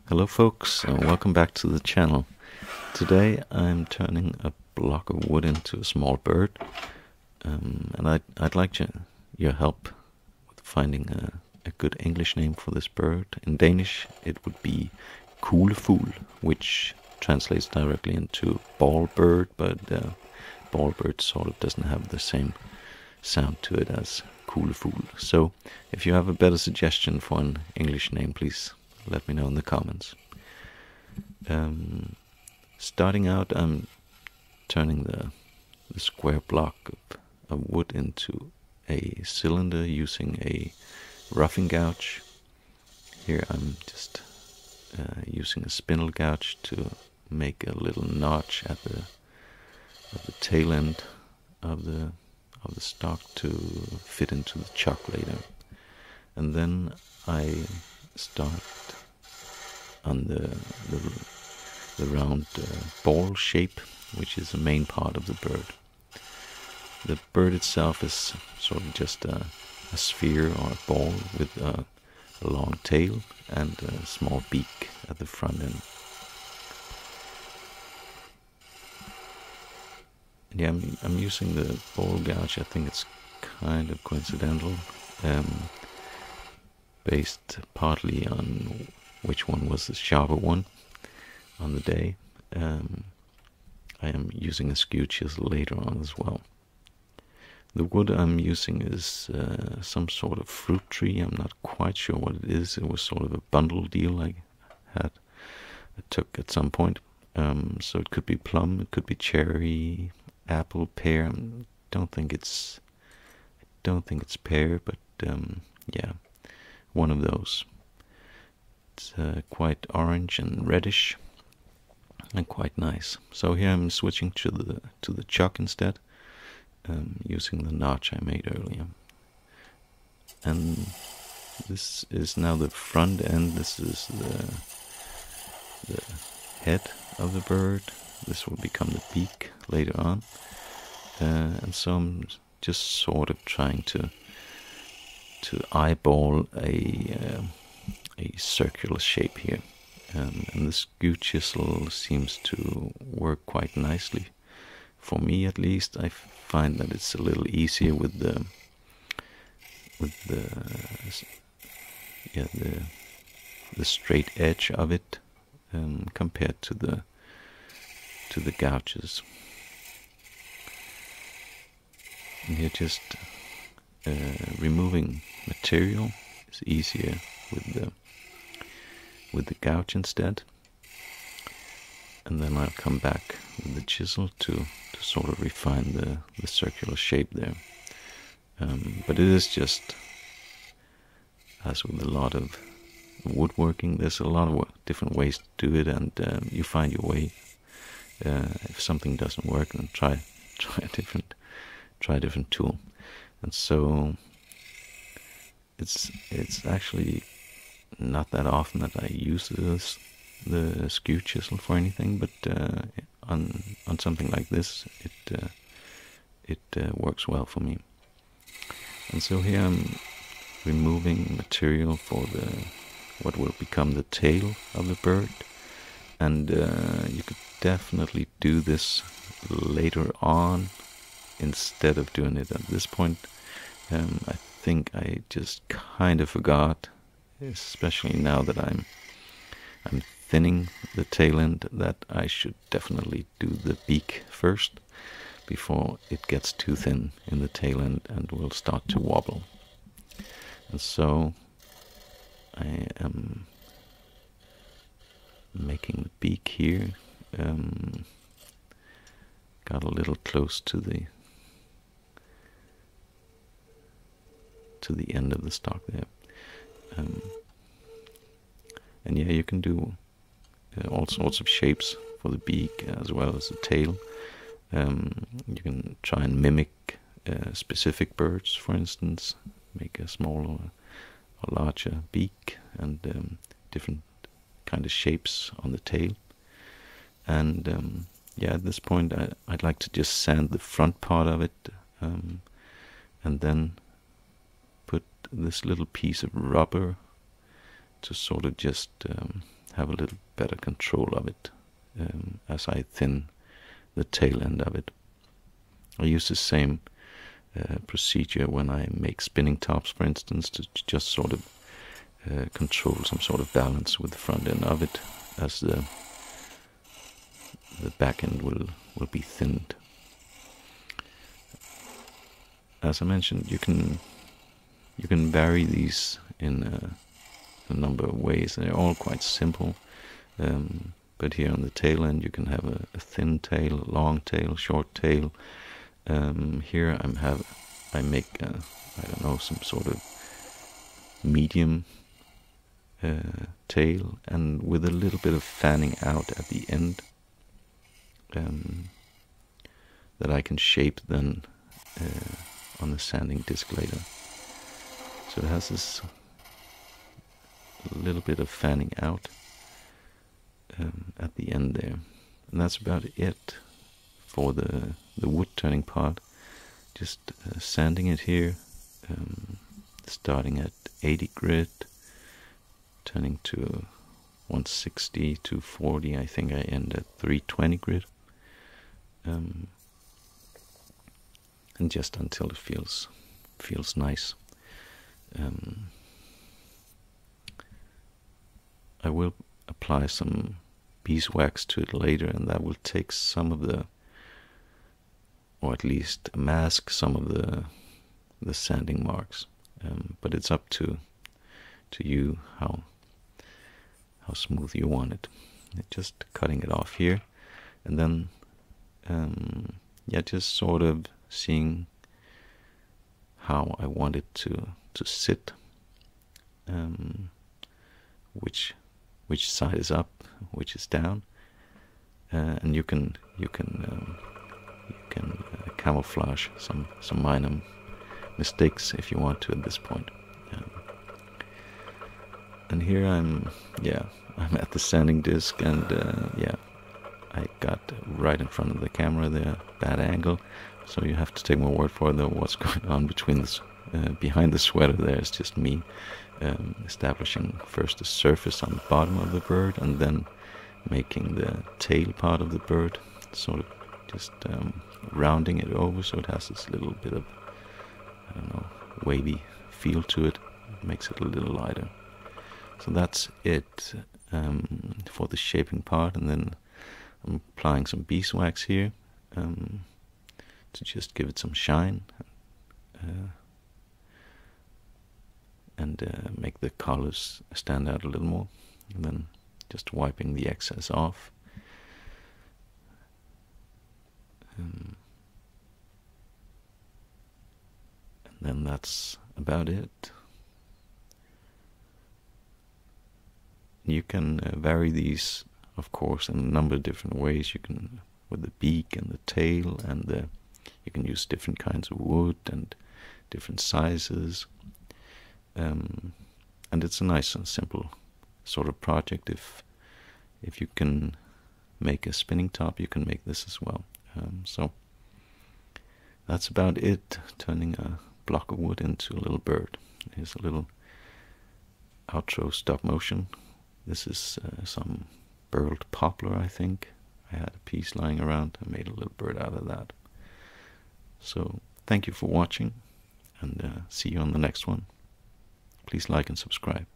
Hello folks, and welcome back to the channel. Today I'm turning a block of wood into a small bird, and I'd like your help with finding a good English name for this bird. In Danish it would be kuglefugl, which translates directly into ball bird, but ball bird sort of doesn't have the same sound to it as kuglefugl. So if you have a better suggestion for an English name, please let me know in the comments. Starting out, I'm turning the square block of wood into a cylinder using a roughing gouge. Here I'm just using a spindle gouge to make a little notch at the tail end of the stock to fit into the chuck later. And then I start on the round ball shape, which is the main part of the bird. The bird itself is sort of just a sphere or a ball with a long tail and a small beak at the front end. Yeah, I'm using the ball gouge. I think it's kind of coincidental, based partly on which one was the sharper one on the day. I am using a skew chisel later on as well. The wood I'm using is some sort of fruit tree. I'm not quite sure what it is. It was sort of a bundle deal I took at some point. So it could be plum, it could be cherry, apple, pear. I don't think it's pear, but yeah, one of those. It's quite orange and reddish and quite nice. So here I'm switching to the chuck instead, using the notch I made earlier. And this is now the front end. This is the head of the bird. This will become the beak later on. And so I'm just sort of trying to eyeball a circular shape here, and the skew chisel seems to work quite nicely for me, at least. I find that it's a little easier with the straight edge of it compared to the gouges. And here just removing material is easier with the gouge instead, and then I'll come back with the chisel to sort of refine the circular shape there. But it is just, as with a lot of woodworking, there's a lot of different ways to do it, and you find your way. If something doesn't work, then try a different tool. And so it's actually not that often that I use the skew chisel for anything, but on something like this, it works well for me. And so here I'm removing material for what will become the tail of the bird, and you could definitely do this later on instead of doing it at this point. I think I just kind of forgot, especially now that I'm thinning the tail end, that I should definitely do the beak first before it gets too thin in the tail end and will start to wobble. And so I am making the beak here. Got a little close to the end of the stock there. And yeah, you can do all sorts of shapes for the beak as well as the tail. You can try and mimic specific birds, for instance, make a smaller or larger beak and different kind of shapes on the tail. And yeah, at this point I'd like to just sand the front part of it, and then put this little piece of rubber to sort of just have a little better control of it as I thin the tail end of it. I use the same procedure when I make spinning tops, for instance, to just sort of control some sort of balance with the front end of it, as the back end will be thinned. As I mentioned, you can vary these in a number of ways. They're all quite simple, but here on the tail end you can have a thin tail, long tail, short tail. Here I make I don't know, some sort of medium tail, and with a little bit of fanning out at the end that I can shape then on the sanding disc later. So it has this little bit of fanning out at the end there, and that's about it for the wood turning part. Just sanding it here, starting at 80 grit, turning to 160, 240. I think I end at 320 grit, and just until it feels nice. I will apply some beeswax to it later, and that will take some of the, or at least mask some of the sanding marks. But it's up to you how smooth you want it. Just cutting it off here, and then yeah, just sort of seeing how I want it to sit, which side is up, which is down, and you can camouflage some minor mistakes if you want to at this point. And here I'm at the sanding disc, and yeah, I got right in front of the camera there, bad angle, so you have to take my word for it, though. What's going on behind the sweater there is just me establishing first the surface on the bottom of the bird, and then making the tail part of the bird, sort of just rounding it over so it has this little bit of, I don't know, wavy feel to it. It makes it a little lighter. So that's it for the shaping part, and then I'm applying some beeswax here to just give it some shine and make the colors stand out a little more, and then just wiping the excess off. And then that's about it. You can vary these, of course, in a number of different ways. You can, with the beak and the tail, and you can use different kinds of wood and different sizes. And it's a nice and simple sort of project. If you can make a spinning top, you can make this as well. So that's about it, turning a block of wood into a little bird. Here's a little outro stop motion. This is some burled poplar, I think. I had a piece lying around. I made a little bird out of that. So thank you for watching, and see you on the next one. Please like and subscribe.